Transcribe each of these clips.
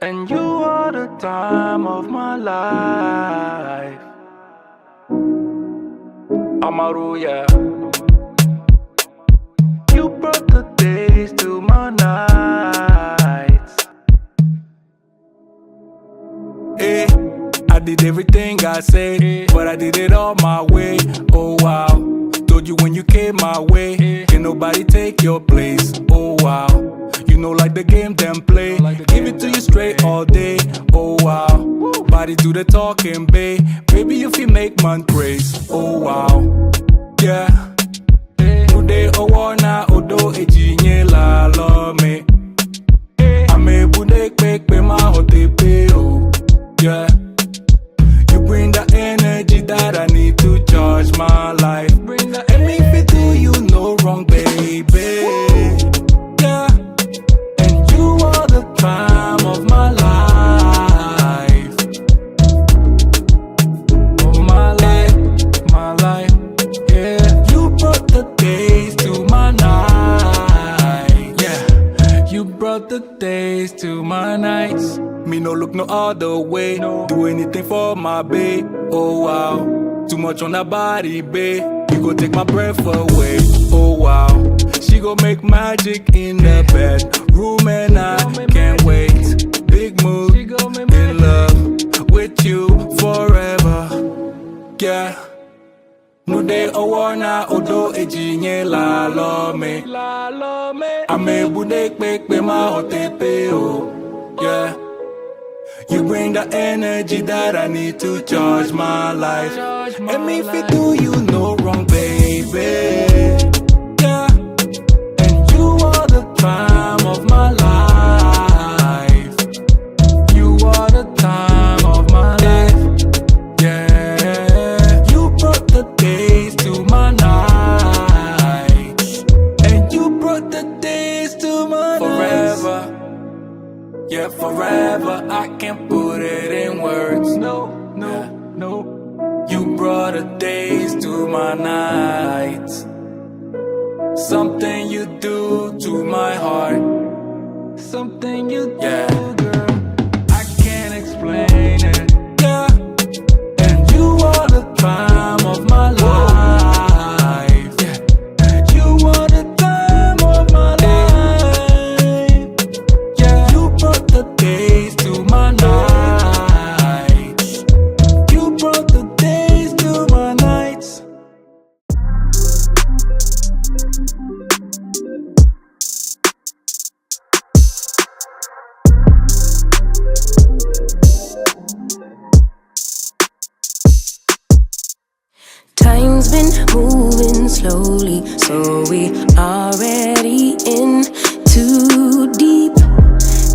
And you are the time of my life. Amaru, yeah. You brought the days to my nights. Hey, I did everything I said, but I did it all my way. Oh wow, told you when you came my way, can nobody take your place. Oh wow, you know like the game them play, give it to you straight all day. Oh wow, body do the talking, babe. Baby if you make man praise. Oh wow, yeah. Today owana odo ejinye la lo me. Ame bude quick be my hotepe oh yeah. You bring the energy that I need to charge my life. And if it do you no wrong, baby. Yeah. And you are the time of my life. Oh my life, yeah. You brought the days to my night. Yeah. You brought the days to my nights. Me no look no other way. Do anything for my babe. Oh wow, too much on that body, babe. You go take my breath away. Oh wow, she go make magic in the bedroom and I can't wait. Big move, in love with you forever. Yeah. No day owana odo ejinye la lo me. Ame bude quick be my hotepe oh yeah. You bring the energy that I need to charge my life. And if it do you no wrong, baby. Yeah. And you are the time of my life. You are the time of my life. Yeah. You brought the days to my nights. And you brought the days to my forever. Nights. Yeah, forever, I can't put it in words. No. You brought the days to my nights. Something you do to my heart. Something you do, girl. I can't explain it. Yeah. And you are the time of my life. Yeah. You are the time of my life. Yeah. You brought the days to my nights. You brought the days to my nights. Time's been moving slowly, so we already in too deep.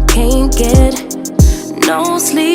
Can't get no sleep.